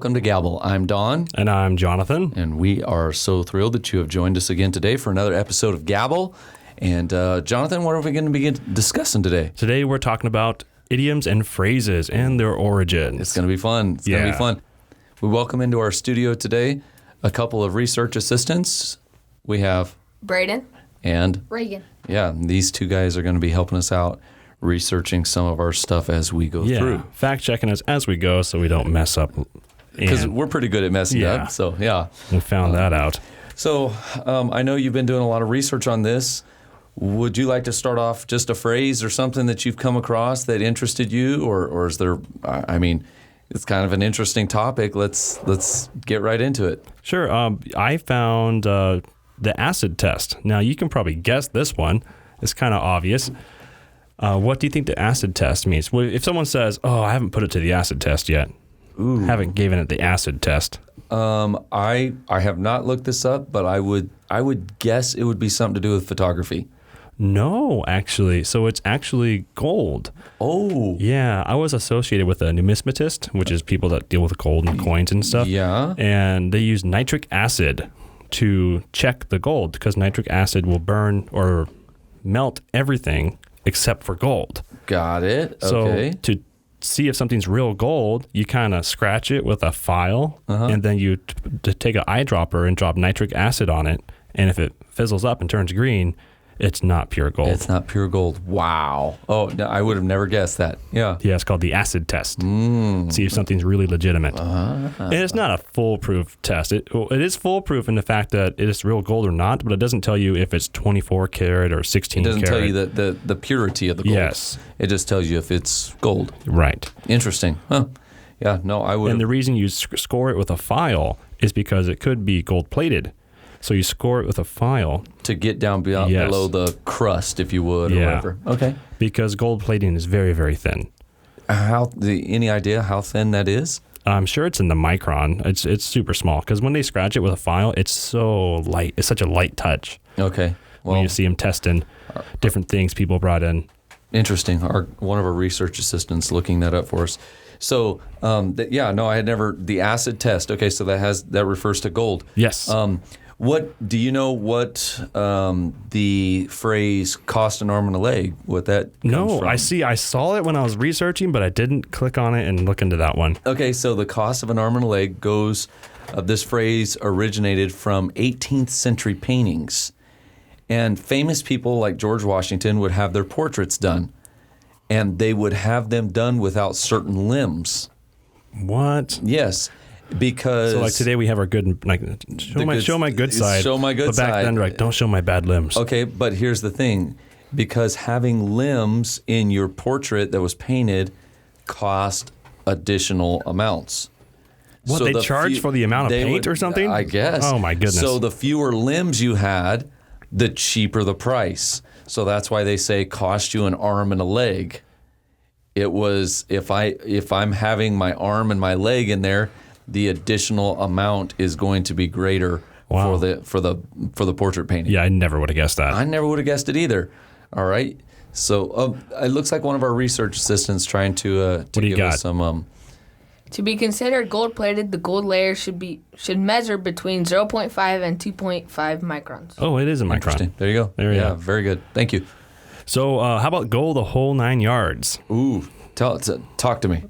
welcome to GABL. I'm Don. And I'm Jonathan. And we are so thrilled that you have joined us again today for another episode of GABL. And Jonathan, what are we going to begin discussing today? Today we're talking about idioms and phrases and their origins. It's going to be fun. It's going to be fun. We welcome into our studio today a couple of research assistants. We have Braden and Reagan. Yeah, these two guys are going to be helping us out researching some of our stuff as we go through. Fact checking us as we go so we don't mess up. Because we're pretty good at messing up. So, we found that out. So, I know you've been doing a lot of research on this. Would you like to start off just a phrase or something that you've come across that interested you? Or is there, I mean, it's kind of an interesting topic. Let's get right into it. Sure. I found the acid test. Now, you can probably guess this one. It's kind of obvious. What do you think the acid test means? Well, if someone says, "Oh, I haven't put it to the acid test yet," haven't given it the acid test. I have not looked this up, but I would guess it would be something to do with photography. No, actually. So it's actually gold. Oh. Yeah, I was associated with a numismatist, which is people that deal with gold and coins and stuff. Yeah. And they use nitric acid to check the gold because nitric acid will burn or melt everything except for gold. Got it. Okay. So to see if something's real gold, you kind of scratch it with a file, and then you take an eyedropper and drop nitric acid on it. And if it fizzles up and turns green, it's not pure gold. It's not pure gold. Wow. Oh, no, I would have never guessed that. Yeah. Yeah, it's called the acid test. See if something's really legitimate. And it's not a foolproof test. It is foolproof in the fact that it is real gold or not, but it doesn't tell you if it's 24 karat or 16 karat. It doesn't tell you the purity of the gold. Yes. It just tells you if it's gold. Right. Interesting. Huh. Yeah, no, I would. And the reason you score it with a file is because it could be gold plated. So you score it with a file. To get down below the crust, if you would, or whatever. Okay. Because gold plating is very, very thin. Any idea how thin that is? I'm sure it's in the micron. It's super small. Because when they scratch it with a file, it's so light. It's such a light touch. Okay. Well, when you see them testing different things people brought in. Interesting. One of our research assistants looking that up for us. So, I had never, the acid test. Okay, so that refers to gold. Yes. What do you know? What the phrase "cost an arm and a leg"? What that comes from? I saw it when I was researching, but I didn't click on it and look into that one. Okay, so the cost of an arm and a leg goes. This phrase originated from 18th century paintings, and famous people like George Washington would have their portraits done, and they would have them done without certain limbs. What? Yes. Because so like today we have our good show my good side. Show my good side. But back then, like, don't show my bad limbs. Okay, but here's the thing. Because having limbs in your portrait that was painted cost additional amounts. What, so they charge for the amount of paint or something? I guess. Oh my goodness. So the fewer limbs you had, the cheaper the price. So that's why they say cost you an arm and a leg. It was if I'm having my arm and my leg in there, the additional amount is going to be greater for the portrait painting. Yeah, I never would have guessed that. I never would have guessed it either. All right. So it looks like one of our research assistants trying to give us some. To be considered gold-plated, the gold layer should measure between 0.5 and 2.5 microns. Oh, it is a micron. There you go. Yeah, very good. Thank you. So how about go the whole 9 yards? Ooh. Talk to me.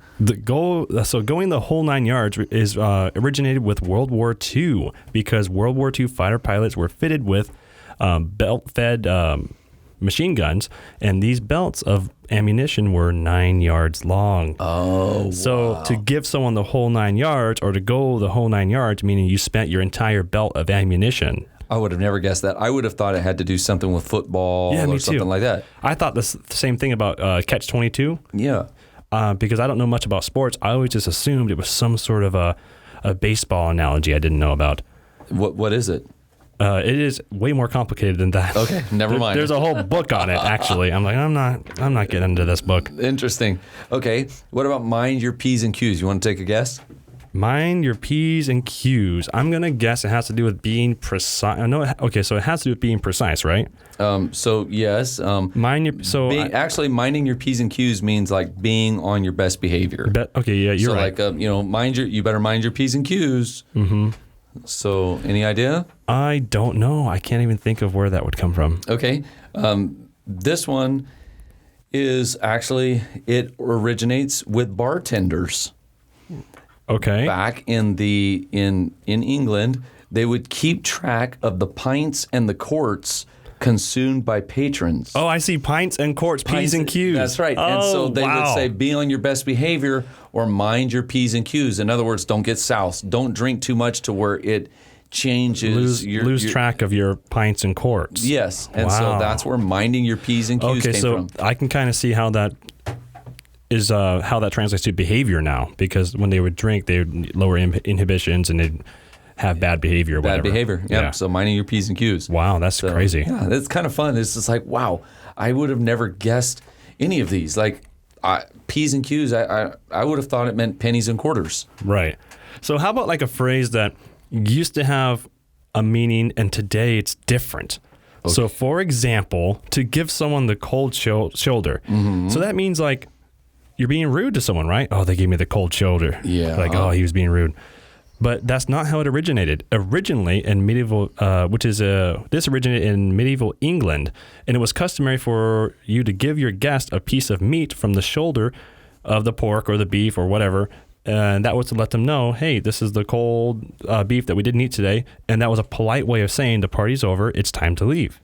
So going the whole 9 yards is originated with World War II because World War II fighter pilots were fitted with belt-fed machine guns, and these belts of ammunition were 9 yards long. Oh, so to give someone the whole 9 yards, or to go the whole 9 yards, meaning you spent your entire belt of ammunition. I would have never guessed that. I would have thought it had to do something with football or something like that. I thought the same thing about Catch-22. Yeah. Because I don't know much about sports, I always just assumed it was some sort of a baseball analogy I didn't know about. What is it? It is way more complicated than that. Okay, never mind. There's a whole book on it, actually. I'm like, I'm not getting into this book. Interesting. Okay, what about mind your P's and Q's? You want to take a guess? Mind your P's and Q's. I'm going to guess it has to do with being precise. Okay, so it has to do with being precise, right? So yes. Actually, minding your P's and Q's means like being on your best behavior. Okay, yeah, you're right. So like, you better mind your P's and Q's. Mm-hmm. So any idea? I don't know. I can't even think of where that would come from. Okay. This one is actually, it originates with bartenders. Okay. Back in England, they would keep track of the pints and the quarts consumed by patrons. Oh, I see. Pints and quarts, P's and Q's. That's right. And so they would say, be on your best behavior or mind your P's and Q's. In other words, don't get soused. Don't drink too much to where it changes. Lose track of your pints and quarts. Yes. And so that's where minding your P's and Q's came from. Okay, so I can kind of see how that is how that translates to behavior now, because when they would drink, they would lower inhibitions and they'd have bad behavior or whatever. Bad behavior, yeah. So minding your P's and Q's. Wow, that's crazy. Yeah, it's kind of fun. It's just like, wow, I would have never guessed any of these. Like P's and Q's, I would have thought it meant pennies and quarters. Right. So how about like a phrase that used to have a meaning and today it's different? Okay. So for example, to give someone the cold shoulder. Mm-hmm. So that means like, you're being rude to someone, right? Oh, they gave me the cold shoulder. Yeah. Like, oh, he was being rude. But that's not how it originated. Originally in medieval, this originated in medieval England, and it was customary for you to give your guest a piece of meat from the shoulder of the pork or the beef or whatever, and that was to let them know, hey, this is the cold beef that we didn't eat today, and that was a polite way of saying the party's over, it's time to leave.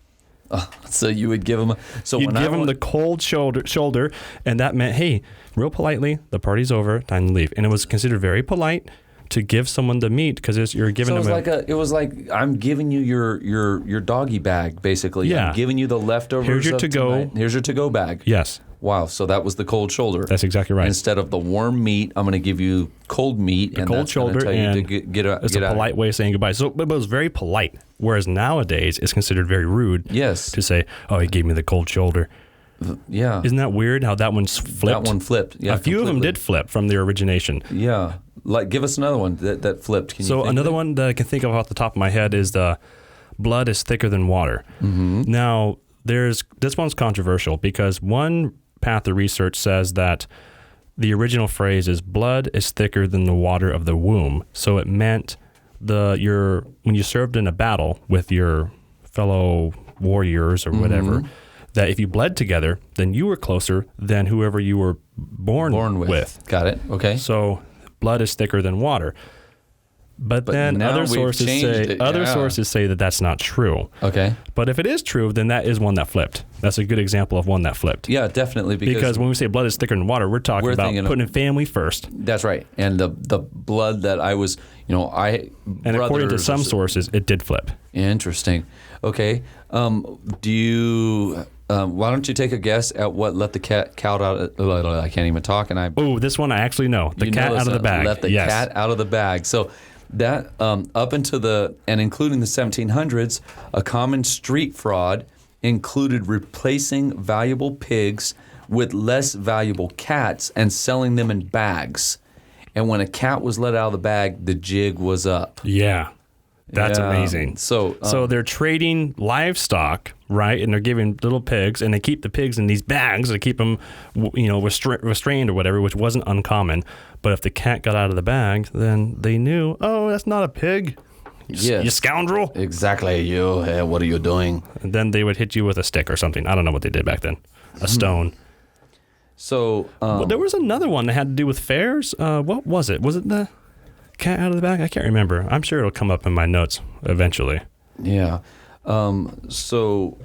So you would give them the cold shoulder, and that meant, hey, real politely, the party's over, time to leave. And it was considered very polite to give someone the meat because you're giving them. So it was like I'm giving you your doggy bag, basically. Yeah. I'm giving you the leftovers. Here's your to-go. Here's your to-go bag. Yes. Wow. So that was the cold shoulder. That's exactly right. Instead of the warm meat, I'm going to give you cold meat. The cold shoulder, and it's a polite way of saying goodbye. So it was very polite. Whereas nowadays, it's considered very rude. Yes. To say, oh, he gave me the cold shoulder. Yeah. Isn't that weird how that one's flipped? That one flipped. Yeah. A few of them did flip from their origination. Yeah. Like, give us another one that flipped. So another one that I can think of off the top of my head is the blood is thicker than water. Mm-hmm. Now, this one's controversial because one path of research says that the original phrase is blood is thicker than the water of the womb. So it meant when you served in a battle with your fellow warriors or whatever, that if you bled together, then you were closer than whoever you were born with. Got it. Okay. So blood is thicker than water. But then other sources say that that's not true. Okay. But if it is true, then that is one that flipped. That's a good example of one that flipped. Yeah, definitely. Because when we say blood is thicker than water, we're talking about putting family first. That's right. And the blood that I was, And according to some sources, it did flip. Interesting. Okay. Why don't you take a guess at what let the cat out of... I can't even talk. Oh, this one I actually know. The cat out of the bag. Let the cat out of the bag. So that up into and including the 1700s, a common street fraud included replacing valuable pigs with less valuable cats and selling them in bags. And when a cat was let out of the bag, the jig was up. Yeah. That's amazing. So they're trading livestock, right? And they're giving little pigs, and they keep the pigs in these bags to keep them, restrained or whatever, which wasn't uncommon. But if the cat got out of the bag, then they knew, oh, that's not a pig. Yes. You scoundrel. Exactly. You. What are you doing? And then they would hit you with a stick or something. I don't know what they did back then. A stone. So there was another one that had to do with fairs. What was it? Was it the cat out of the bag? I can't remember. I'm sure it'll come up in my notes eventually. Yeah. So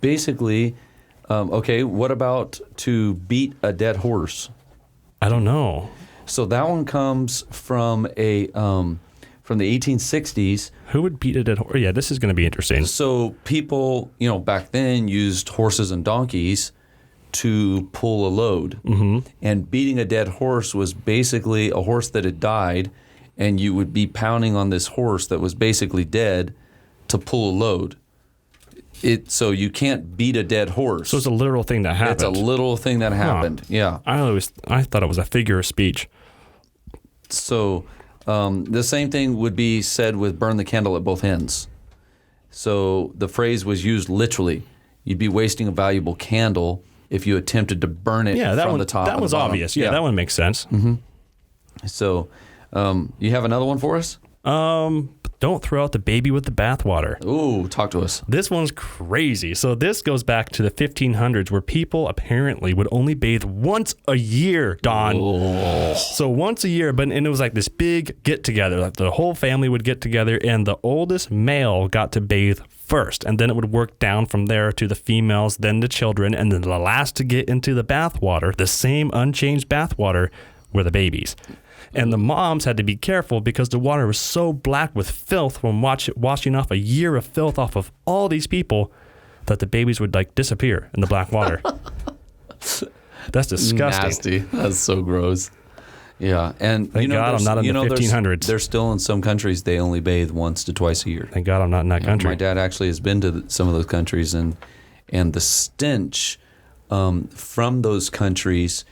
basically, okay, what about to beat a dead horse? I don't know. So that one comes from from the 1860s. Who would beat a dead horse? Yeah, this is going to be interesting. So people, back then used horses and donkeys to pull a load. Mm-hmm. And beating a dead horse was basically a horse that had died, and you would be pounding on this horse that was basically dead to pull a load. So you can't beat a dead horse. So it's a literal thing that happened. It's a literal thing that happened. Yeah. I thought it was a figure of speech. So The same thing would be said with burn the candle at both ends. So the phrase was used literally. You'd be wasting a valuable candle if you attempted to burn it from the top. That was obvious. Yeah, that one makes sense. So you have another one for us? Don't throw out the baby with the bathwater. Ooh, talk to us. This one's crazy. So this goes back to the 1500s where people apparently would only bathe once a year, Don. Oh. So once a year, and it was like this big get together. Like the whole family would get together and the oldest male got to bathe first. And then it would work down from there to the females, then the children, and then the last to get into the bathwater, the same unchanged bathwater, were the babies. And the moms had to be careful because the water was so black with filth from washing off a year of filth off of all these people that the babies would like disappear in the black water. That's disgusting. Nasty. That's so gross. Yeah, and Thank God I'm not in the 1500s. There's still in some countries they only bathe once to twice a year. Thank God I'm not in that country. My dad actually has been to some of those countries, and the stench from those countries.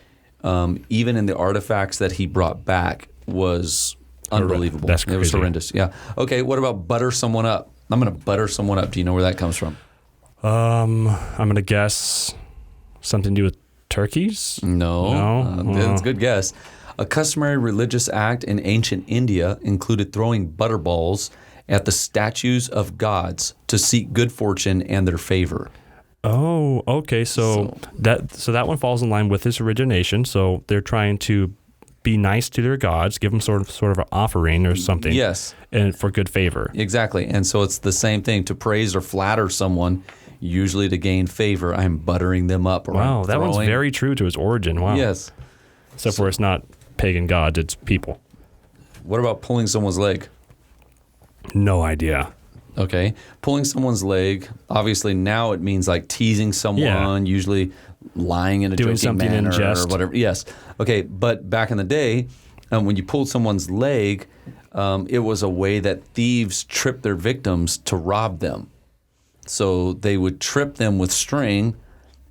Even in the artifacts that he brought back was unbelievable. That's crazy. It was horrendous. Yeah. Okay. What about butter someone up? I'm going to butter someone up. Do you know where that comes from? I'm going to guess something to do with turkeys? No. That's a good guess. A customary religious act in ancient India included throwing butter balls at the statues of gods to seek good fortune and their favor. Oh, okay. So that one falls in line with his origination. So they're trying to be nice to their gods, give them sort of an offering or something. Yes. And for good favor. Exactly. And so it's the same thing, to praise or flatter someone, usually to gain favor. I'm buttering them up. Or wow, that one's very true to his origin. Wow. Yes. Except for it's not pagan gods, it's people. What about pulling someone's leg? No idea. Okay. Pulling someone's leg, obviously now it means like teasing someone, usually lying in a doing joking something manner in jest or whatever. Yes. Okay. But back in the day, when you pulled someone's leg, it was a way that thieves tripped their victims to rob them. So they would trip them with string,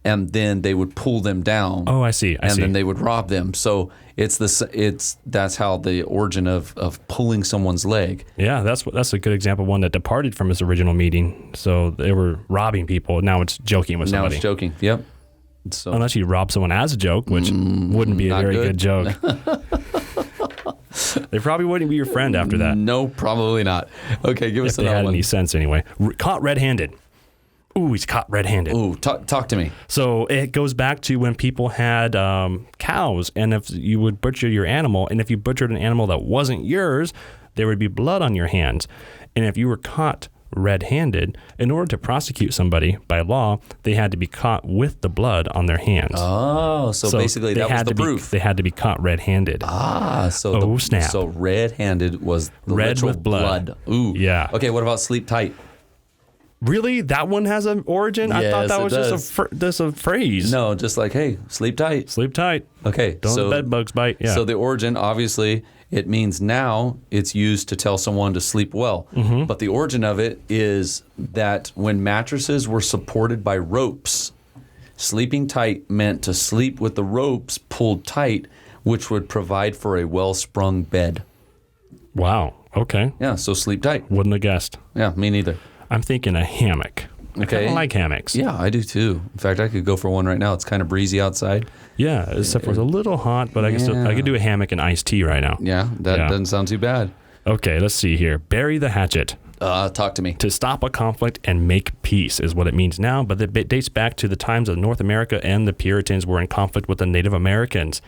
and then they would pull them down. Oh, I see. And then they would rob them. So that's how the origin of pulling someone's leg. Yeah, that's a good example of one that departed from his original meaning. So they were robbing people. Now it's joking with somebody. Now it's joking. Yep. So unless you rob someone as a joke, which wouldn't be a very good joke. They probably wouldn't be your friend after that. No, probably not. Okay, give us another one. If they had any one. sense anyway. Caught red-handed. Ooh, he's caught red-handed. Ooh, talk to me. So it goes back to when people had cows, and if you would butcher your animal, and if you butchered an animal that wasn't yours, there would be blood on your hands. And if you were caught red-handed, in order to prosecute somebody by law, they had to be caught with the blood on their hands. Oh, so basically that was the proof. They had to be caught red-handed. So snap. So red-handed was the red literal with blood. Ooh. Yeah. Okay, what about sleep tight? Really? That one has an origin? I thought that was just a phrase. No, just like, hey, sleep tight. Sleep tight. Okay. Don't let bed bugs bite. Yeah. So the origin, obviously, it means now it's used to tell someone to sleep well. Mm-hmm. But the origin of it is that when mattresses were supported by ropes, sleeping tight meant to sleep with the ropes pulled tight, which would provide for a well-sprung bed. Wow. Okay. Yeah, so sleep tight. Wouldn't have guessed. Yeah, me neither. I'm thinking a hammock. I Okay. kind of like hammocks. Yeah, I do too. In fact, I could go for one right now. It's kind of breezy outside. Yeah, except for it's a little hot, but I could do a hammock and iced tea right now. Yeah, that doesn't sound too bad. Okay, let's see here. Bury the hatchet. Talk to me. To stop a conflict and make peace is what it means now, but it dates back to the times of North America, and the Puritans were in conflict with the Native Americans.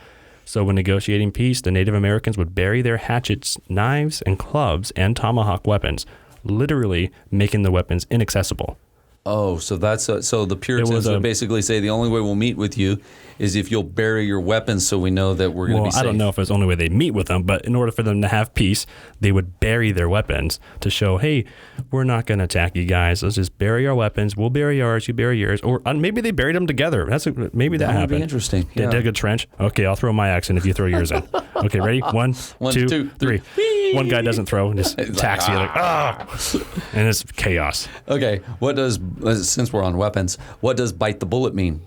So when negotiating peace, the Native Americans would bury their hatchets, knives, and clubs, and tomahawk weapons, literally making the weapons inaccessible. Oh, so that's so the Puritans would basically say the only way we'll meet with you is if you'll bury your weapons, so we know that we're going to be safe. I don't know if it's the only way they meet with them, but in order for them to have peace, they would bury their weapons to show, hey, we're not going to attack you guys. Let's just bury our weapons. We'll bury ours. You bury yours. Or maybe they buried them together. Maybe that happened. Would be interesting. They dig a trench. Okay, I'll throw my axe in if you throw yours in. Okay, ready? One, two, three. One guy doesn't throw, and just attacks you like, and it's chaos. Okay, since we're on weapons, what does bite the bullet mean?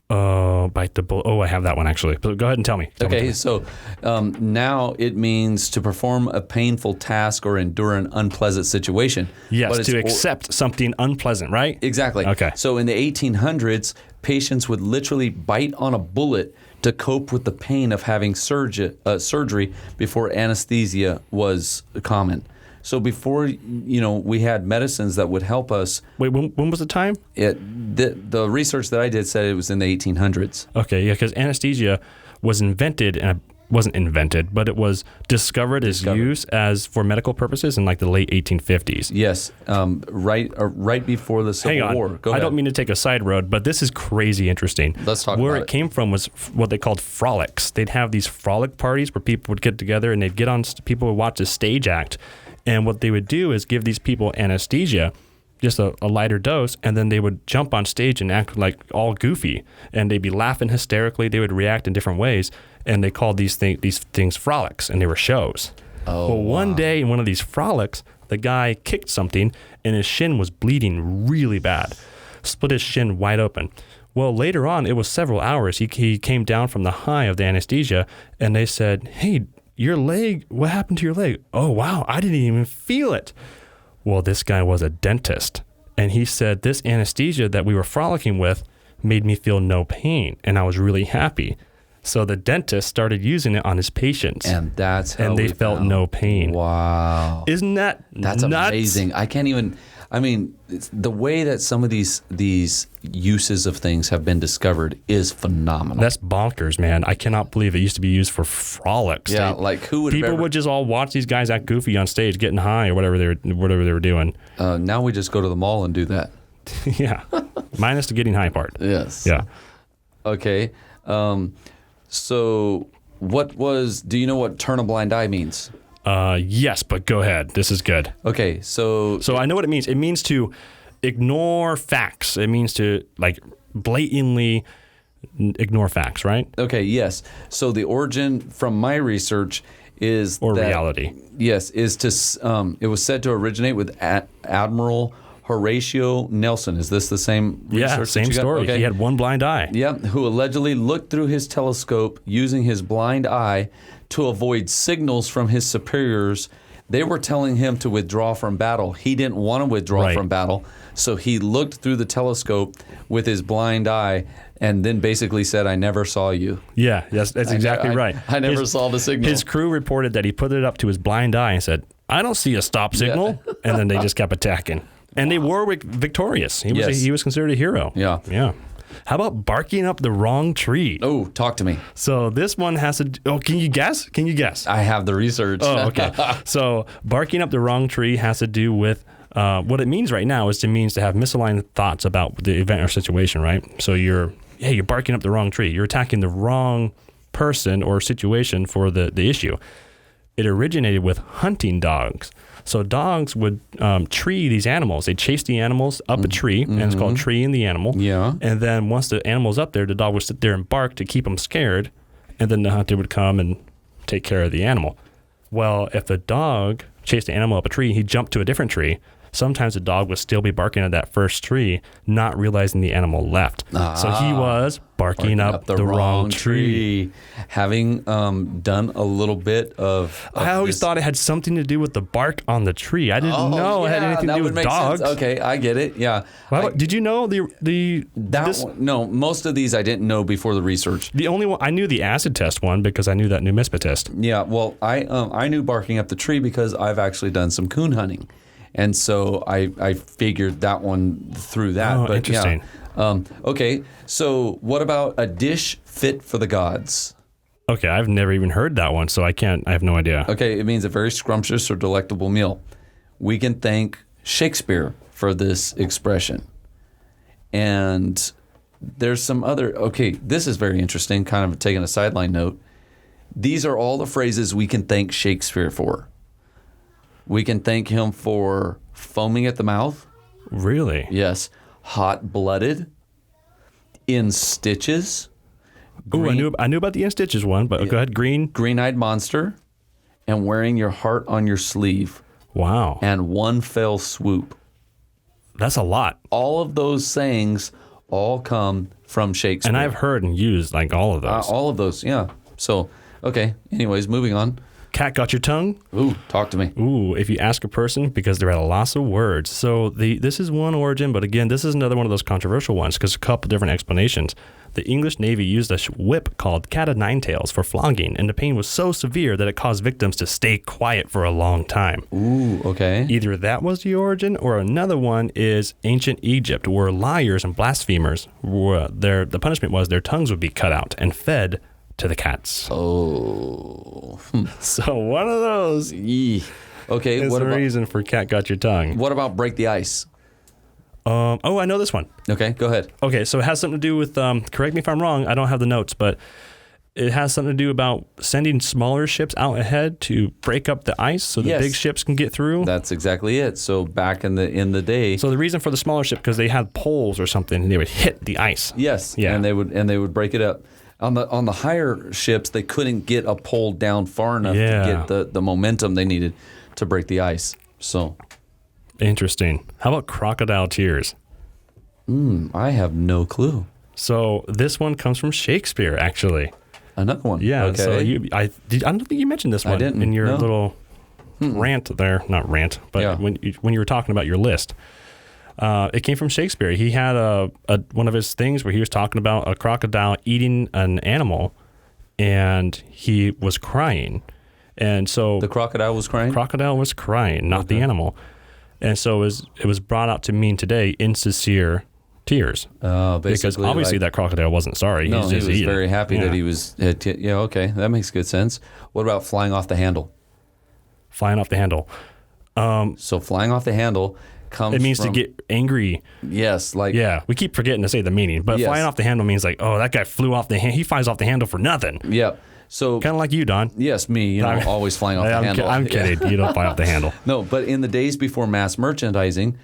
Bite the bullet. Oh, I have that one actually. But go ahead and tell me. Tell me. So now it means to perform a painful task or endure an unpleasant situation. Yes, But to accept something unpleasant, right? Exactly. Okay. So in the 1800s, patients would literally bite on a bullet to cope with the pain of having surgery before anesthesia was common. So before, we had medicines that would help us. Wait, when was the time? The research that I did said it was in the 1800s. Okay, yeah, because anesthesia was invented, and it wasn't invented, but it was discovered as use as for medical purposes in like the late 1850s. Yes, right before the Civil War. Go ahead. I don't mean to take a side road, but this is crazy interesting. Let's talk Where about it came from was what they called frolics. They'd have these frolic parties where people would get together and they'd get on. People would watch a stage act, and what they would do is give these people anesthesia, just a lighter dose, and then they would jump on stage and act like all goofy, and they'd be laughing hysterically. They would react in different ways, and they called these things frolics, and they were shows. Oh, well, one day in one of these frolics, the guy kicked something, and his shin was bleeding really bad, split his shin wide open. Well, later on, it was several hours. He came down from the high of the anesthesia, and they said, "Hey, your leg, what happened to your leg?" "Oh, wow, I didn't even feel it." Well, this guy was a dentist, and he said this anesthesia that we were frolicking with made me feel no pain, and I was really happy. So the dentist started using it on his patients, And that's how and they we felt found. no pain. Wow. Isn't that That's nuts? amazing. It's the way that some of these uses of things have been discovered is phenomenal. That's bonkers, man. I cannot believe it used to be used for frolics. Yeah, like who would have People ever- would just all watch these guys act goofy on stage, getting high or whatever they were doing. Now we just go to the mall and do that. Yeah, minus the getting high part. Yes. Yeah. Okay. So do you know what turn a blind eye means? Yes, but go ahead. This is good. Okay, so So I know what it means. It means to ignore facts. It means to like blatantly ignore facts, right? okay, yes. So the origin from my research is Or that- reality. Yes, is to it was said to originate with Admiral Horatio Nelson. Is this the same research? Yeah, that same you got? story. Okay. He had one blind eye. Yep, who allegedly looked through his telescope using his blind eye to avoid signals from his superiors. They were telling him to withdraw from battle. He didn't want to withdraw Right. from battle, so he looked through the telescope with his blind eye and then basically said, "I never saw you." Yeah, yes, that's exactly right. I never saw the signal. His crew reported that he put it up to his blind eye and said, "I don't see a stop signal," and then they just kept attacking. And they were victorious. He was considered a hero. Yeah. Yeah. How about barking up the wrong tree? Oh, talk to me. So this one has to. Oh, can you guess? Can you guess? I have the research. Oh, okay. So barking up the wrong tree has to do with what it means right now. It means to have misaligned thoughts about the event or situation, right? So you're barking up the wrong tree. You're attacking the wrong person or situation for the issue. It originated with hunting dogs. So dogs would tree these animals. They chase the animals up a tree, and it's called treeing the animal. Yeah. And then once the animal's up there, the dog would sit there and bark to keep them scared, and then the hunter would come and take care of the animal. Well, if the dog chased the animal up a tree, he jumped to a different tree. Sometimes the dog would still be barking at that first tree, not realizing the animal left. So he was barking up the wrong tree. Having done a little bit of I always this- thought it had something to do with the bark on the tree. I didn't know it had anything to that do would with make dogs. sense. Okay, I get it. Yeah. Did you know No, most of these I didn't know before the research. the only one I knew the acid test one because I knew that numismatist. Yeah, well, I knew barking up the tree because I've actually done some coon hunting, and so I figured that one through that. Oh, but interesting. Yeah. Okay, so what about a dish fit for the gods? Okay, I've never even heard that one, so I have no idea. Okay, it means a very scrumptious or delectable meal. We can thank Shakespeare for this expression. And there's some other, okay, this is very interesting, kind of taking a sideline note. These are all the phrases we can thank Shakespeare for. We can thank him for foaming at the mouth. Really? Yes. Hot-blooded. In stitches. Ooh, I knew about the in stitches one, but go ahead. Green-eyed monster. And wearing your heart on your sleeve. Wow. And one fell swoop. That's a lot. All of those sayings all come from Shakespeare. And I've heard and used like all of those. all of those, yeah. So, okay. Anyways, moving on. Cat got your tongue? Ooh, talk to me. Ooh, if you ask a person, because they're at a loss of words. So this is one origin, but again, this is another one of those controversial ones because a couple different explanations. The English Navy used a whip called cat o' nine tails for flogging, and the pain was so severe that it caused victims to stay quiet for a long time. Ooh, okay. Either that was the origin, or another one is ancient Egypt, where liars and blasphemers the punishment was their tongues would be cut out and fed to the cats. Oh. So one of those Yee. Okay, is what the about reason for cat got your tongue. what about break the ice? I know this one. Okay, go ahead. Okay, so it has something to do with, correct me if I'm wrong, I don't have the notes, but it has something to do about sending smaller ships out ahead to break up the ice so the Yes. big ships can get through. That's exactly it. So back in the day, So the reason for the smaller ship, because they had poles or something, and they would hit the ice. yes, Yeah. and they would break it up. On the higher ships, they couldn't get a pole down far enough Yeah. to get the momentum they needed to break the ice. So Interesting. How about Crocodile Tears? I have no clue. So this one comes from Shakespeare, actually. Another one. Yeah. Okay. So I don't think you mentioned this one didn't, in your no. little rant there. Not rant, but Yeah. when you were talking about your list. It came from Shakespeare. He had one of his things where he was talking about a crocodile eating an animal, and he was crying. And so the crocodile was crying. crocodile was crying, not the animal. And so it was brought out to mean today insincere tears. Basically, Because obviously that crocodile wasn't sorry. No, He's he just was eating. very happy Yeah. that he was. Yeah, okay, that makes good sense. What about flying off the handle? Flying off the handle. So flying off the handle comes. It means from, to get angry. Yes, like Yeah, we keep forgetting to say the meaning, but Yes. flying off the handle means like, oh, that guy flew off the he flies off the handle for nothing. yeah. So Kind of like you, Don. yes, me, always flying off the handle. I'm Yeah. kidding. You don't fly off the handle. No, but in the days before mass merchandising,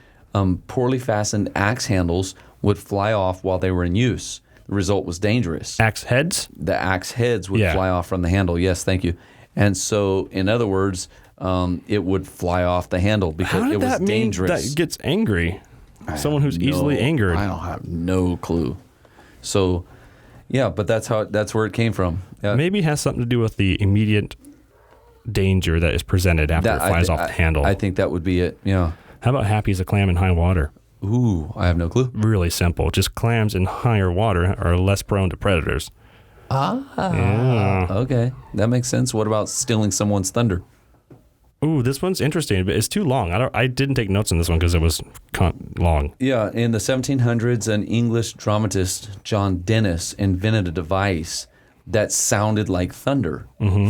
poorly fastened axe handles would fly off while they were in use. The result was dangerous. Axe heads. The axe heads would Yeah. fly off from the handle. Yes, thank you. And so, in other words, it would fly off the handle because How did it was that mean dangerous. that gets angry? Someone who's No, easily angered. I don't have no clue. So, yeah, but that's where it came from. Yeah. Maybe it has something to do with the immediate danger that is presented after it flies off the handle. I think that would be it. Yeah. How about happy as a clam in high water? Ooh, I have no clue. Really simple. Just clams in higher water are less prone to predators. Yeah. Okay, that makes sense. What about stealing someone's thunder? Ooh, this one's interesting, but it's too long. I didn't take notes on this one because it was long. Yeah, in the 1700s, an English dramatist, John Dennis, invented a device that sounded like thunder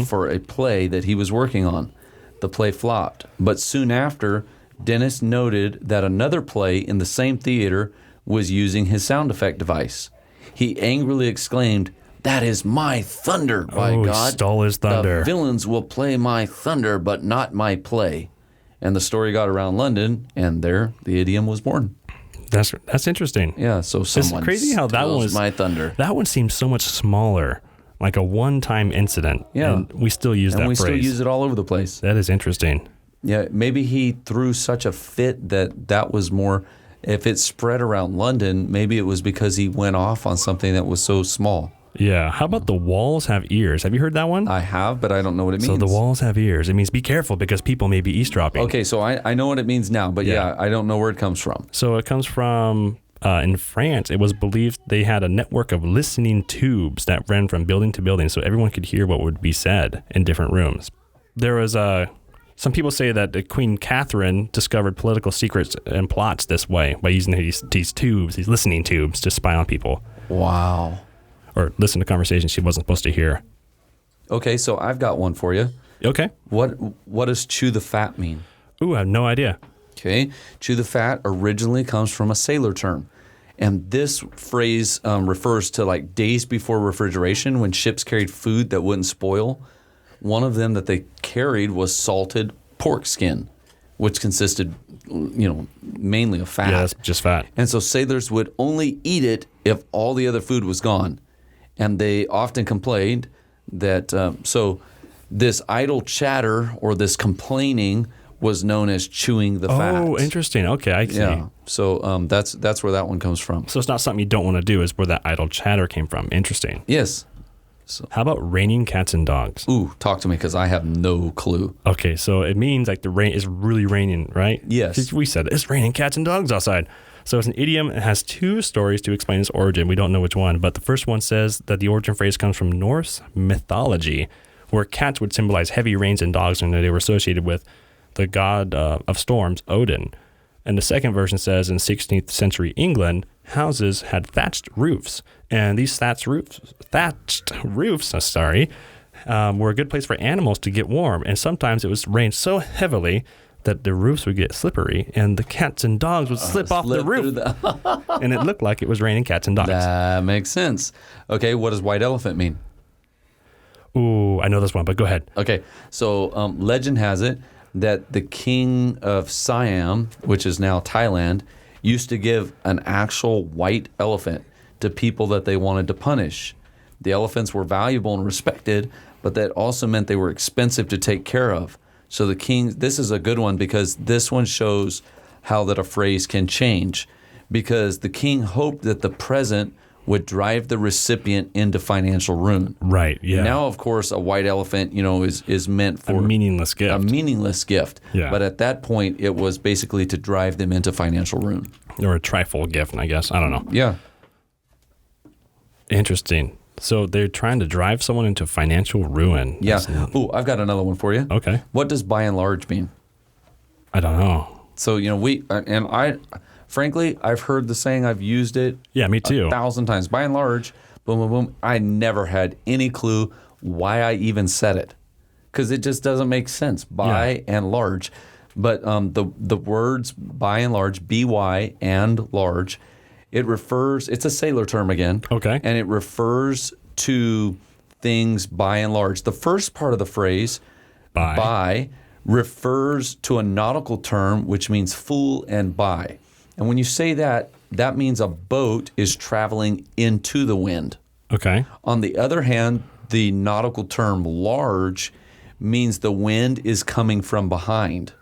for a play that he was working on. The play flopped, but soon after, Dennis noted that another play in the same theater was using his sound effect device. He angrily exclaimed, "That is my thunder, by Oh, he God. stole his thunder." The villains will play my thunder, but not my play." And the story got around London, and there the idiom was born. That's interesting. Yeah, so someone crazy how that steals was- my thunder. That one seems so much smaller, like a one-time incident. Yeah. And we still use And that we phrase. still use it all over the place. That is interesting. Yeah, maybe he threw such a fit that was more, if it spread around London, maybe it was because he went off on something that was so small. Yeah. How about the walls have ears? Have you heard that one? I have, but I don't know what it means. So the walls have ears. It means be careful because people may be eavesdropping. Okay, so I know what it means now, but yeah, I don't know where it comes from. So it comes from, in France, it was believed they had a network of listening tubes that ran from building to building so everyone could hear what would be said in different rooms. There was some people say that Queen Catherine discovered political secrets and plots this way by using these tubes, these listening tubes, to spy on people Wow. or listen to conversations she wasn't supposed to hear. Okay, so I've got one for you. Okay. What does chew the fat mean? Ooh, I have no idea. Okay, chew the fat originally comes from a sailor term. And this phrase refers to like days before refrigeration when ships carried food that wouldn't spoil. One of them that they carried was salted pork skin, which consisted, mainly of fat. Yeah, that's just fat. And so sailors would only eat it if all the other food was gone. And they often complained that, so this idle chatter or this complaining was known as chewing the fat. Oh, interesting. Okay, I see. Yeah. So that's where that one comes from. So it's not something you don't want to do. Is where that idle chatter came from. Interesting. Yes. How about raining cats and dogs? Ooh, talk to me because I have no clue. Okay, so it means like the rain is really raining, right? Yes. 'Cause we said it's raining cats and dogs outside. So it's an idiom. It has two stories to explain its origin. We don't know which one, but the first one says that the origin phrase comes from Norse mythology, where cats would symbolize heavy rains and dogs, and they were associated with the god of storms, Odin. And the second version says in 16th century England, houses had thatched roofs, and these thatched roofs, were a good place for animals to get warm. And sometimes it was rained so heavily that the roofs would get slippery, and the cats and dogs would slip off the roof, and it looked like it was raining cats and dogs. That makes sense. Okay, what does white elephant mean? Ooh, I know this one, but go ahead. Okay, so legend has it that the king of Siam, which is now Thailand, used to give an actual white elephant to people that they wanted to punish. The elephants were valuable and respected, but that also meant they were expensive to take care of. So the king, this is a good one because this one shows how that a phrase can change. Because the king hoped that the present would drive the recipient into financial ruin. Right, yeah. Now, of course, a white elephant, is meant for a meaningless gift. A meaningless gift. Yeah. But at that point, it was basically to drive them into financial ruin. Or a trifle gift, I guess. I don't know. Yeah. Interesting. So they're trying to drive someone into financial ruin. Yeah. Ooh, I've got another one for you. Okay. What does by and large mean? I don't know. So, frankly, I've heard the saying, I've used it Yeah, me too. 1,000 times. By and large, boom, boom, boom. I never had any clue why I even said it because it just doesn't make sense. By and large. But the words by and large, by and large, it's a sailor term again. Okay. And it refers to things by and large. The first part of the phrase, by, refers to a nautical term which means full and by. And when you say that, that means a boat is traveling into the wind. Okay. On the other hand, the nautical term large means the wind is coming from behind.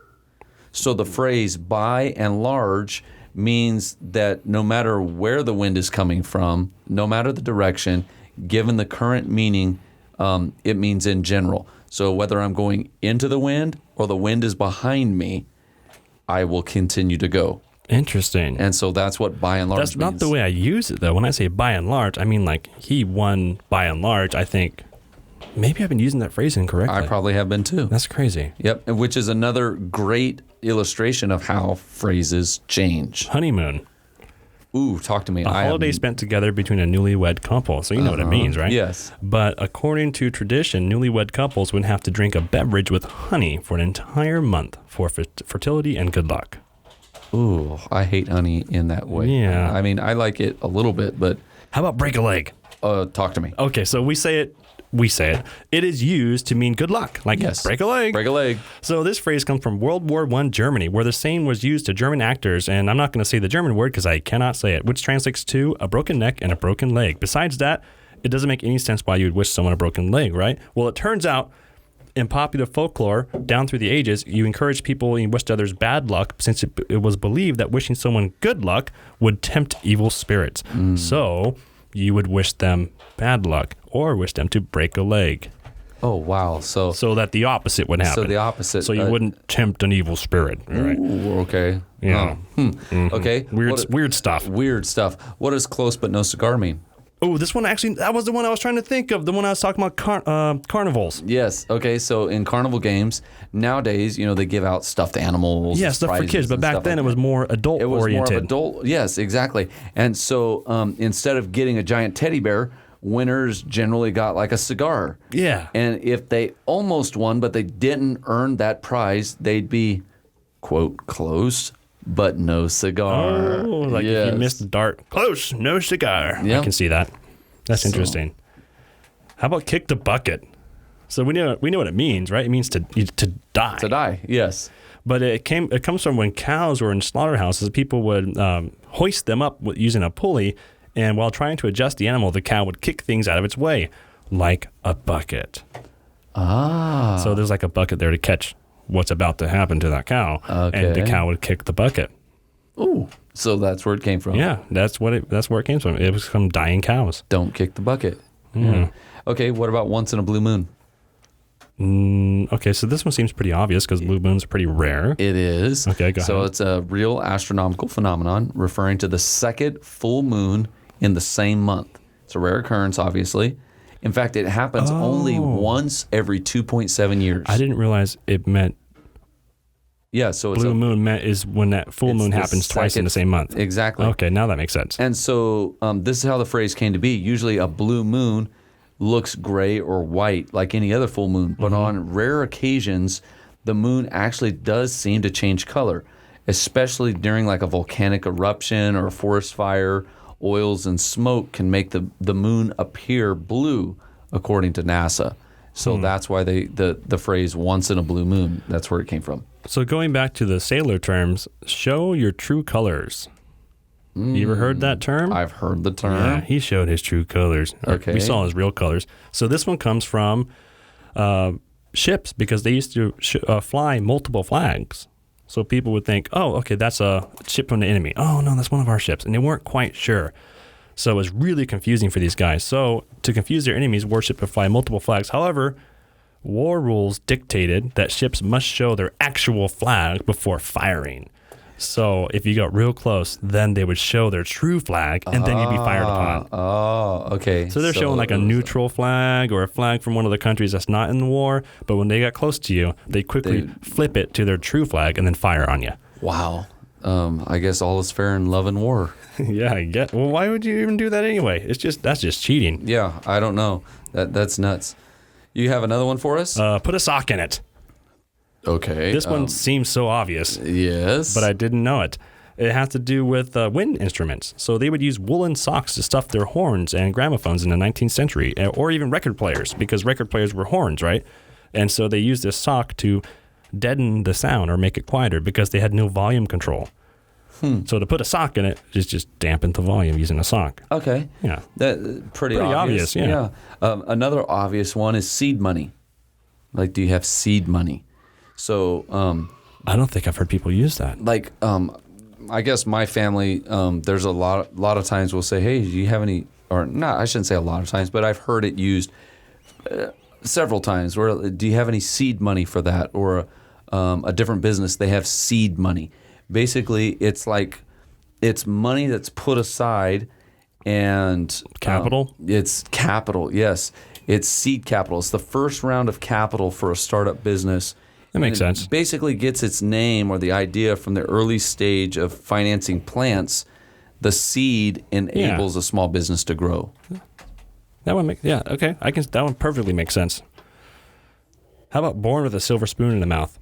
So the phrase by and large means that no matter where the wind is coming from, no matter the direction, given the current meaning, it means in general. So whether I'm going into the wind or the wind is behind me, I will continue to go. Interesting. And so that's what by and large That's means. not the way I use it, though. When I say by and large, I mean like he won by and large. I think maybe I've been using that phrase incorrectly. I probably have been too. That's crazy. Yep, which is another great illustration of how phrases change. Honeymoon. Ooh, talk to me. A holiday spent together between a newlywed couple. So you know what it means, right? Yes. But according to tradition, newlywed couples would have to drink a beverage with honey for an entire month for fertility and good luck. Ooh, I hate honey in that way. Yeah. I mean, I like it a little bit, but How about break a leg? talk to me. Okay, so we say it. It is used to mean good luck, like Yes. break a leg. Break a leg. So this phrase comes from World War I Germany, where the saying was used to German actors, and I'm not going to say the German word because I cannot say it, which translates to a broken neck and a broken leg. Besides that, it doesn't make any sense why you would wish someone a broken leg, right? Well, it turns out in popular folklore, down through the ages, you encourage people and you wished others bad luck since it was believed that wishing someone good luck would tempt evil spirits. So you would wish them bad luck or wish them to break a leg. Oh, wow. So that the opposite would happen. So the opposite. So you wouldn't tempt an evil spirit. Right? Ooh, okay. Yeah. Okay. Weird stuff. Weird stuff. What does close but no cigar mean? Oh, this one actually, that was the one I was trying to think of. The one I was talking about, carnivals. Yes. Okay. So in carnival games nowadays, they give out stuffed animals. Yeah, stuff for kids. But back then it was more adult It was oriented. more of adult. Yes, exactly. And so instead of getting a giant teddy bear, winners generally got like a cigar. Yeah. And if they almost won, but they didn't earn that prize, they'd be, quote, close, but no cigar. Oh, like if you missed the dart. Close, no cigar. Yep. I can see that. That's interesting. How about kick the bucket? So we know what it means, right? It means to die. To die, yes. But it comes from when cows were in slaughterhouses, people would hoist them up using a pulley, and while trying to adjust the animal, the cow would kick things out of its way, like a bucket. Ah. So there's like a bucket there to catch what's about to happen to that cow. And the cow would kick the bucket. Ooh, so that's where it came from. Yeah, that's where it came from. It was from dying cows. Don't kick the bucket. Yeah. Okay, what about once in a blue moon? Okay, so this one seems pretty obvious because blue moons are pretty rare. It is. Okay, go ahead. So it's a real astronomical phenomenon referring to the second full moon in the same month. It's a rare occurrence, obviously. In fact, it happens only once every 2.7 years. I didn't realize it meant so blue moon is when that full moon happens twice in the same month. Exactly. Okay, now that makes sense. And so this is how the phrase came to be. Usually a blue moon looks gray or white like any other full moon, but on rare occasions, the moon actually does seem to change color, especially during like a volcanic eruption or a forest fire. Oils and smoke can make the moon appear blue, according to NASA. So that's why the phrase once in a blue moon, that's where it came from. So going back to the sailor terms, show your true colors. You ever heard that term? I've heard the term. Yeah, he showed his true colors. Okay. We saw his real colors. So this one comes from ships because they used to fly multiple flags. So people would think, oh, okay, that's a ship from the enemy. Oh, no, that's one of our ships. And they weren't quite sure. So it was really confusing for these guys. So to confuse their enemies, warship would fly multiple flags. However, war rules dictated that ships must show their actual flag before firing. So if you got real close, then they would show their true flag, and then you'd be fired upon. Oh, okay. So they're showing like a neutral flag or a flag from one of the countries that's not in the war, but when they got close to you, they quickly flip it to their true flag and then fire on you. Wow. I guess all is fair in love and war. Yeah, I get. Well, why would you even do that anyway? That's just cheating. Yeah, I don't know. That's nuts. You have another one for us? Put a sock in it. Okay. This one seems so obvious. Yes. But I didn't know it. It has to do with wind instruments. So they would use woolen socks to stuff their horns and gramophones in the 19th century, or even record players, because record players were horns, right? And so they used this sock to deaden the sound or make it quieter because they had no volume control. So to put a sock in it is just dampen the volume using a sock. Okay. Yeah. That pretty obvious. Yeah. Another obvious one is seed money. Like, do you have seed money? So, I don't think I've heard people use that. like, I guess my family, there's a lot of times we'll say, hey, do you have any, or not, I shouldn't say a lot of times, but I've heard it used several times where, do you have any seed money for that? Or a different business, they have seed money. Basically, it's money that's put aside and Capital? It's capital, yes. It's seed capital. It's the first round of capital for a startup business. That makes sense. Basically gets its name or the idea from the early stage of financing plants. The seed enables a small business to grow. That one okay. That one perfectly makes sense. How about born with a silver spoon in the mouth?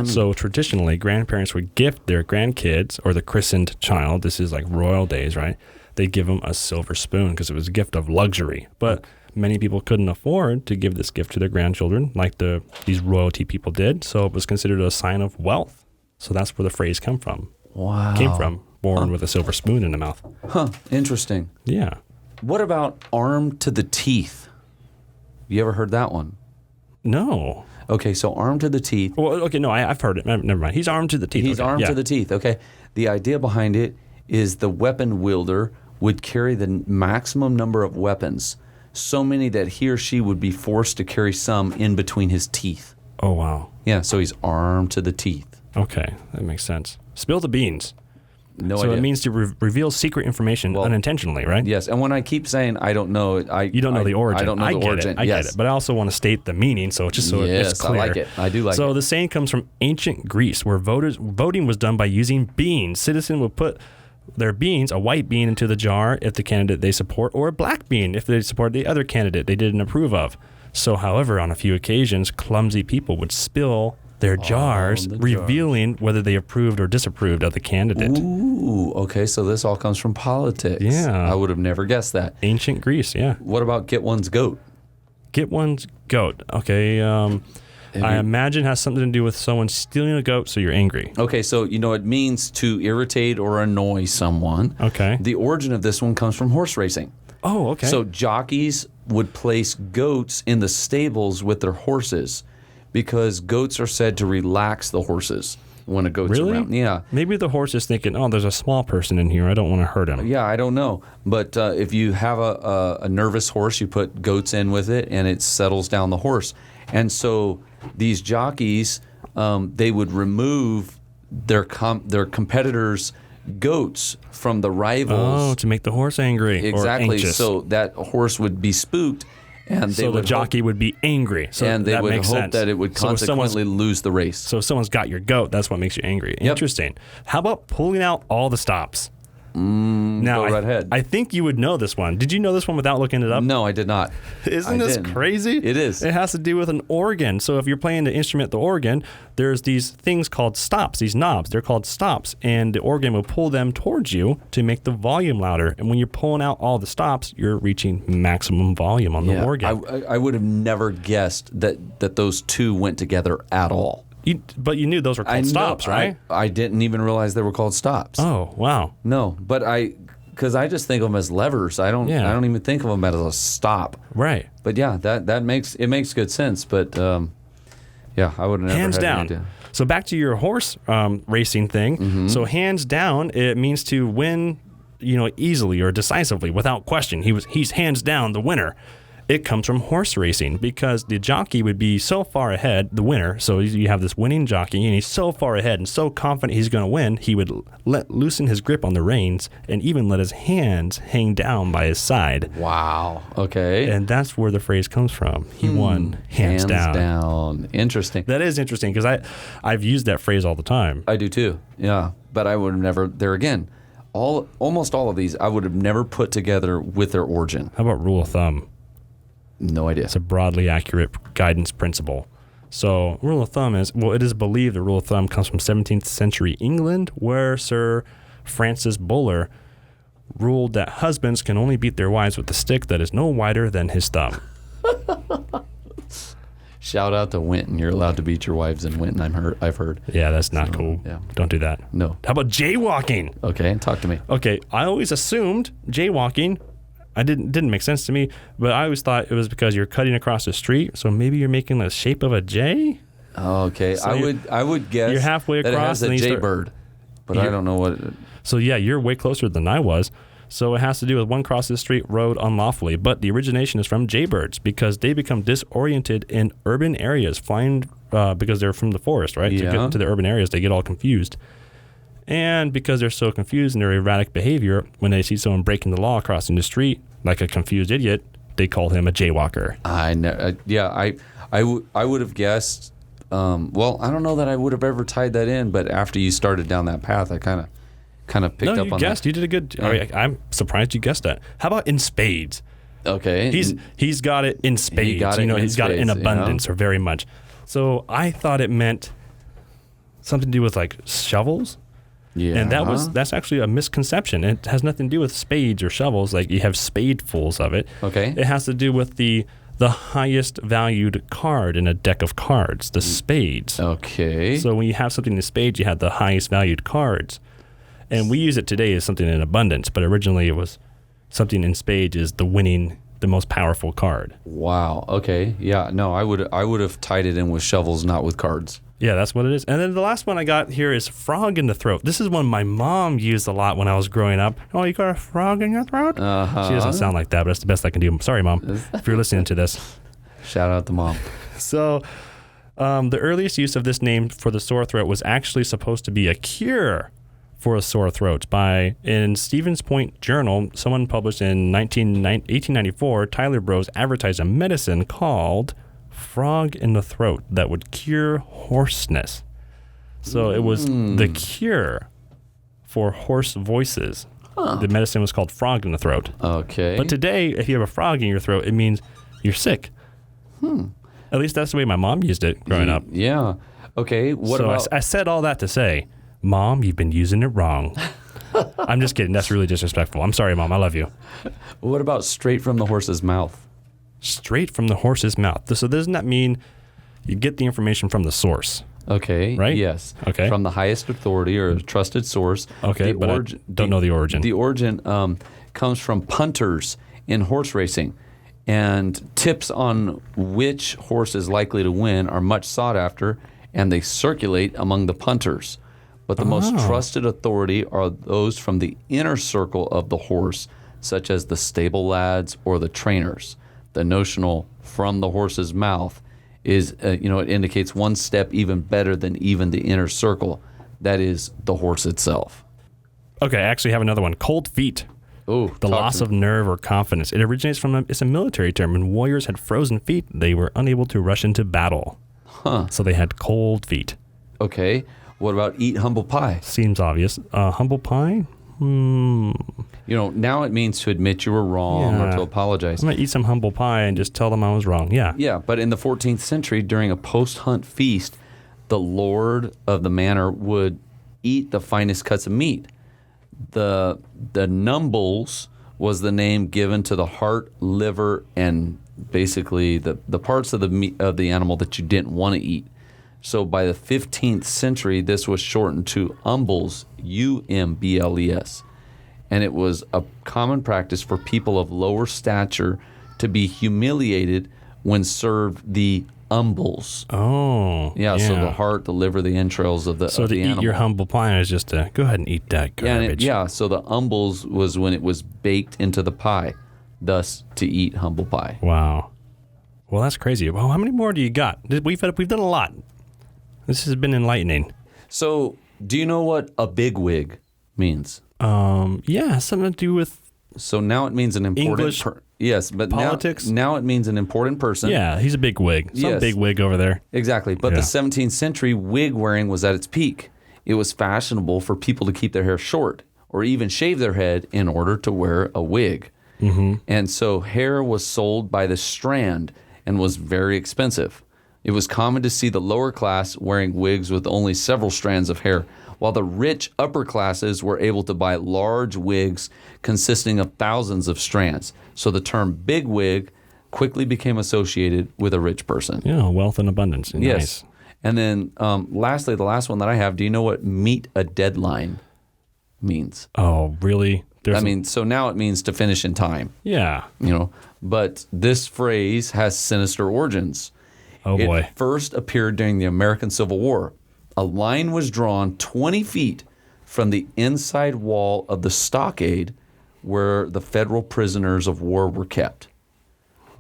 So traditionally, grandparents would gift their grandkids or the christened child, this is like royal days, right? They'd give them a silver spoon because it was a gift of luxury. But many people couldn't afford to give this gift to their grandchildren like these royalty people did. So it was considered a sign of wealth. So that's where the phrase came from. Wow. Came from, born with a silver spoon in the mouth. Huh, interesting. Yeah. What about armed to the teeth? You ever heard that one? No. Okay, so armed to the teeth. Well, okay, no, I've heard it. Never mind. He's armed to the teeth. He's armed to the teeth, okay. The idea behind it is the weapon wielder would carry the maximum number of weapons, so many that he or she would be forced to carry some in between his teeth. Oh, wow. Yeah, so he's armed to the teeth. Okay, that makes sense. Spill the beans. No so idea. it means to reveal secret information unintentionally, right? Yes, and when I keep saying I don't know, you don't know the origin. I don't know the origin. I get it, but I also want to state the meaning, so it's clear. I like it. I do like it. So the saying comes from ancient Greece, where voting was done by using beans. Citizens would put their beans, a white bean, into the jar if the candidate they support, or a black bean if they support the other candidate they didn't approve of. So, however, on a few occasions, clumsy people would spill their jars, revealing whether they approved or disapproved of the candidate. Ooh, okay, so this all comes from politics. Yeah. I would have never guessed that. Ancient Greece, yeah. What about get one's goat? Get one's goat. Okay, I imagine has something to do with someone stealing a goat, so you're angry. Okay, so it means to irritate or annoy someone. Okay. The origin of this one comes from horse racing. Oh, okay. So jockeys would place goats in the stables with their horses because goats are said to relax the horses when a goat's Really? around. Yeah. Maybe the horse is thinking, oh, there's a small person in here. I don't want to hurt him. Yeah, I don't know. But if you have a nervous horse, you put goats in with it, and it settles down the horse. And so these jockeys, they would remove their competitors' goats from the rivals. Oh, to make the horse angry. Exactly. Or anxious. So that horse would be spooked, and they So the would jockey would be angry. So and they that would makes hope sense. that it would So if someone's- consequently lose the race. So if someone's got your goat, that's what makes you angry. Interesting. How about pulling out all the stops? Now, go right ahead. I think you would know this one. Did you know this one without looking it up? No, I did not. Isn't I this didn't. crazy? It is. It has to do with an organ. So if you're playing the instrument, the organ, there's these things called stops, these knobs. They're called stops. And the organ will pull them towards you to make the volume louder. And when you're pulling out all the stops, you're reaching maximum volume on the organ. I would have never guessed that those two went together at all. But you knew those were called stops, right? I didn't even realize they were called stops. Oh, wow. No, but because I just think of them as levers. I don't even think of them as a stop. Right. But yeah, that makes good sense. But yeah, I would have never Hands had down. any idea. So back to your horse racing thing. Mm-hmm. So hands down, it means to win, easily or decisively without question. He's hands down the winner. It comes from horse racing because the jockey would be so far ahead, the winner. So you have this winning jockey, and he's so far ahead and so confident he's going to win. He would loosen his grip on the reins and even let his hands hang down by his side. Wow. Okay. And that's where the phrase comes from. He won hands down. Interesting. That is interesting because I've used that phrase all the time. I do too. Yeah, but I would have never. There again, almost all of these I would have never put together with their origin. How about rule of thumb? No idea. It's a broadly accurate guidance principle. So rule of thumb is, it is believed the rule of thumb comes from 17th century England, where Sir Francis Buller ruled that husbands can only beat their wives with a stick that is no wider than his thumb. Shout out to Winton. You're allowed to beat your wives in Winton. I've heard. Yeah, that's not cool. yeah. Don't do that. No. How about jaywalking? Okay, talk to me. Okay, I always assumed jaywalking, didn't make sense to me, but I always thought it was because you're cutting across the street, so maybe you're making the shape of a J? Okay, So I would guess you're halfway that across it and has you a start- jaybird, but I don't know what. So yeah, you're way closer than I was. So it has to do with one crosses the street road unlawfully, but the origination is from jaybirds because they become disoriented in urban areas, flying because they're from the forest, right? To get Yeah. into the urban areas, they get all confused. And because they're so confused in their erratic behavior, when they see someone breaking the law crossing the street, like a confused idiot, they call him a jaywalker. I would have guessed. Well, I don't know that I would have ever tied that in, but after you started down that path, I kind of picked up You on guessed. that. You did a good. Yeah. I'm surprised you guessed that. How about in spades? Okay, He's got it in spades. got it in he's got it in spades, abundance or very much. So I thought it meant something to do with like shovels. yeah, And that's actually a misconception. It has nothing to do with spades or shovels. Like you have spadefuls of it. Okay. It has to do with the highest valued card in a deck of cards, the spades. Okay. So when you have something in spades, you have the highest valued cards. And we use it today as something in abundance, but originally it was something in spades is the most powerful card. Wow. Okay. Yeah. No, I would have tied it in with shovels, not with cards. Yeah, that's what it is. And then the last one I got here is frog in the throat. This is one my mom used a lot when I was growing up. Oh, you got a frog in your throat? Uh-huh. She doesn't sound like that, but that's the best I can do. Sorry, Mom, if you're listening to this. Shout out to Mom. So the earliest use of this name for the sore throat was actually supposed to be a cure for a sore throat. In Stevens Point Journal, someone published in 1894, Tyler Bros advertised a medicine called frog in the throat that would cure hoarseness. So it was the cure for hoarse voices. The medicine was called frog in the throat. Okay. But today, if you have a frog in your throat, it means you're sick. At least that's the way my mom used it growing up. Yeah. Okay. What about? I said all that to say, Mom, you've been using it wrong. I'm just kidding. That's really disrespectful. I'm sorry, Mom. I love you. What about straight from the horse's mouth? Straight from the horse's mouth. So doesn't that mean you get the information from the source? Okay. Right? Yes. Okay. From the highest authority or a trusted source. Okay, but I don't know the origin. The origin comes from punters in horse racing, And tips on which horse is likely to win are much sought after, and they circulate among the punters. But the most trusted authority are those from the inner circle of the horse, such as the stable lads or the trainers. The notional "from the horse's mouth" is, it indicates one step even better than even the inner circle. That is the horse itself. Okay, I actually have another one. Cold feet. Oh, The loss of nerve or confidence. It originates from it's a military term. When warriors had frozen feet, they were unable to rush into battle. So they had cold feet. Okay. What about eat humble pie? Seems obvious. Humble pie? Now it means to admit you were wrong or to apologize. I'm going to eat some humble pie and just tell them I was wrong. Yeah. Yeah, but in the 14th century, during a post-hunt feast, the lord of the manor would eat the finest cuts of meat. The numbles was the name given to the heart, liver, and basically the parts of the meat of the animal that you didn't want to eat. So by the 15th century, this was shortened to umbles, umbles, and it was a common practice for people of lower stature to be humiliated when served the umbles. Oh. Yeah, so the heart, the liver, the entrails of the So to eat animal. your humble pie is just to go ahead and eat that garbage. So the umbles was when it was baked into the pie, thus to eat humble pie. Wow. Well, that's crazy. Well, how many more do you got? We've done a lot. This has been enlightening. So, do you know what a bigwig means? Yeah, something to do with So now it means an important English yes, but politics. Now it means an important person. Yeah, he's a big wig. Some big wig over there. Exactly. But the 17th century, wig wearing was at its peak. It was fashionable for people to keep their hair short or even shave their head in order to wear a wig. Mm-hmm. And so hair was sold by the strand and was very expensive. It was common to see the lower class wearing wigs with only several strands of hair, while the rich upper classes were able to buy large wigs consisting of thousands of strands. So the term big wig quickly became associated with a rich person. Yeah, wealth and abundance. Nice. Yes. And then lastly, the last one that I have, do you know what meet a deadline means? Oh, really? So now it means to finish in time. Yeah. But this phrase has sinister origins. Oh, boy. It first appeared during the American Civil War. A line was drawn 20 feet from the inside wall of the stockade where the federal prisoners of war were kept.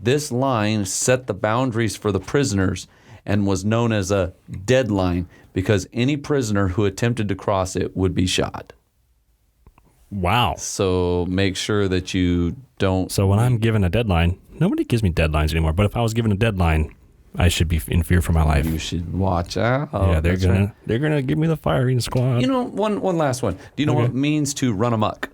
This line set the boundaries for the prisoners and was known as a deadline because any prisoner who attempted to cross it would be shot. Wow. So make sure that you don't... So when I'm given a deadline, nobody gives me deadlines anymore. But if I was given a deadline, I should be in fear for my life. You should watch out. Yeah, they're gonna give me the firing squad. One last one. Do you know what it means to run amok?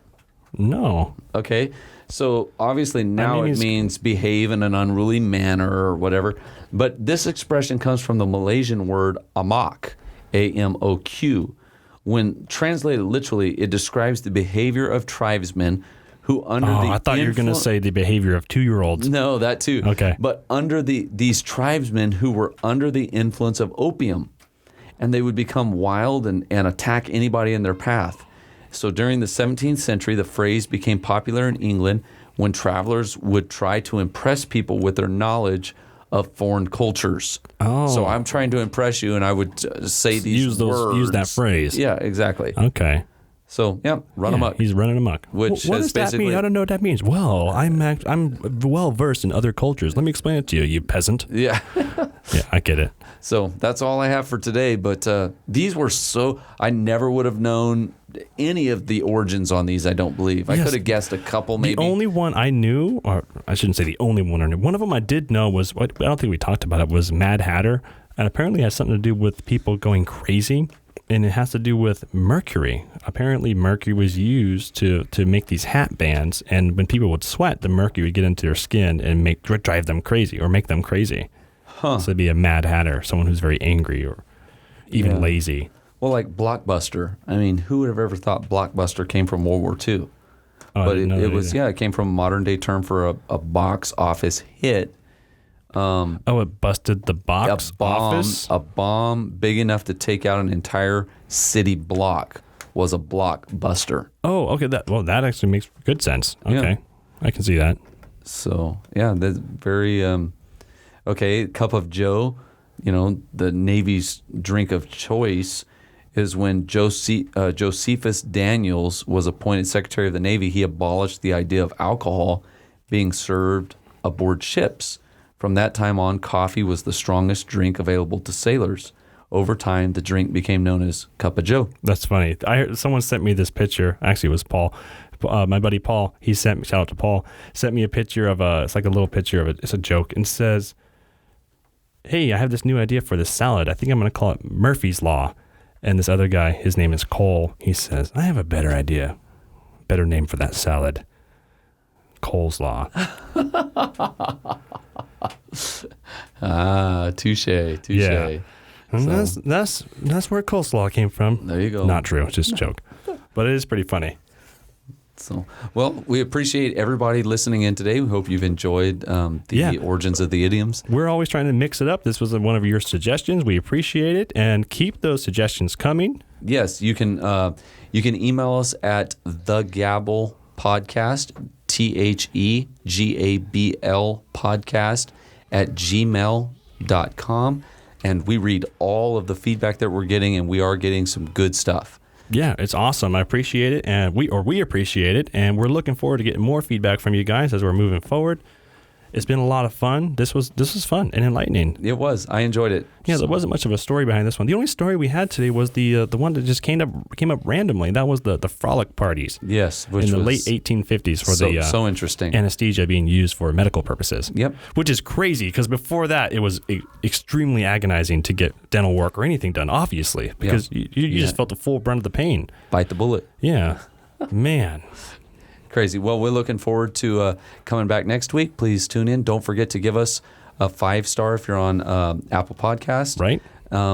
No. Okay. So obviously now it means behave in an unruly manner or whatever. But this expression comes from the Malaysian word amok, A-M-O-Q. When translated literally, it describes the behavior of tribesmen who I thought you were going to say the behavior of 2-year-olds. No, that too. Okay. But under these tribesmen who were under the influence of opium, and they would become wild and attack anybody in their path. So during the 17th century, the phrase became popular in England when travelers would try to impress people with their knowledge of foreign cultures. Oh. So I'm trying to impress you, and I would say these words. Use that phrase. Yeah, exactly. Okay. So, run amok. He's running amok. Which what is does that mean? I don't know what that means. Well, I'm well versed in other cultures. Let me explain it to you, you peasant. Yeah. Yeah, I get it. So that's all I have for today. But these were I never would have known any of the origins on these, I don't believe. I could have guessed a couple maybe. The only one I knew, or I shouldn't say the only one I knew, one of them I did know was, I don't think we talked about it, was Mad Hatter. And apparently it has something to do with people going crazy. And it has to do with mercury. Apparently mercury was used to make these hat bands. And when people would sweat, the mercury would get into their skin and drive them crazy or make them crazy. So it'd be a Mad Hatter, someone who's very angry or even lazy. Well, like Blockbuster. I mean, who would have ever thought Blockbuster came from World War II? But it came from a modern day term for a box office hit. It busted the box office? A bomb big enough to take out an entire city block was a blockbuster. Oh, okay. That actually makes good sense. Okay. Yeah. I can see that. So yeah, that's very okay. Cup of Joe, the Navy's drink of choice is when Josephus Daniels was appointed Secretary of the Navy. He abolished the idea of alcohol being served aboard ships. From that time on, coffee was the strongest drink available to sailors. Over time, the drink became known as Cup of Joe. That's funny. Someone sent me this picture. Actually, it was Paul. My buddy Paul, shout out to Paul, sent me a picture of it's like a little picture of it. It's a joke and says, "Hey, I have this new idea for this salad. I think I'm going to call it Murphy's Law." And this other guy, his name is Cole. He says, "I have a better idea. Better name for that salad. Cole's Law." Touche. Yeah. And So- that's where coleslaw came from. There you go. Not true, it's just a joke. But it is pretty funny. So, well, we appreciate everybody listening in today. We hope you've enjoyed the origins of the idioms. We're always trying to mix it up. This was one of your suggestions. We appreciate it, and keep those suggestions coming. Yes, you can email us at the podcast, THEGABL podcast @gmail.com, and we read all of the feedback that we're getting, and we are getting some good stuff. Yeah, it's awesome. I appreciate it, and we appreciate it, and we're looking forward to getting more feedback from you guys as we're moving forward. It's been a lot of fun. This was fun and enlightening. It was. I enjoyed it. Yeah, there wasn't much of a story behind this one. The only story we had today was the one that just came up randomly. That was the frolic parties. Yes, which in the was late 1850s for so interesting. Anesthesia being used for medical purposes. Yep. Which is crazy because before that it was extremely agonizing to get dental work or anything done, obviously, because you just felt the full brunt of the pain. Bite the bullet. Yeah. Man. Crazy. Well, we're looking forward to coming back next week. Please tune in. Don't forget to give us a 5-star if you're on Apple Podcast. Right.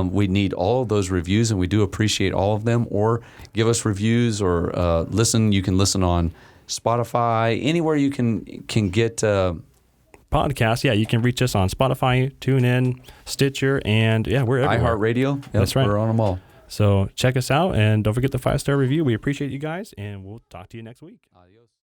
We need all of those reviews, and we do appreciate all of them. Or give us reviews, or listen. You can listen on Spotify, anywhere you can get podcasts. Yeah, you can reach us on Spotify, TuneIn, Stitcher, and we're everywhere. iHeartRadio. Yep, That's right. We're on them all. So check us out, and don't forget the 5-star review. We appreciate you guys, and we'll talk to you next week. Adios.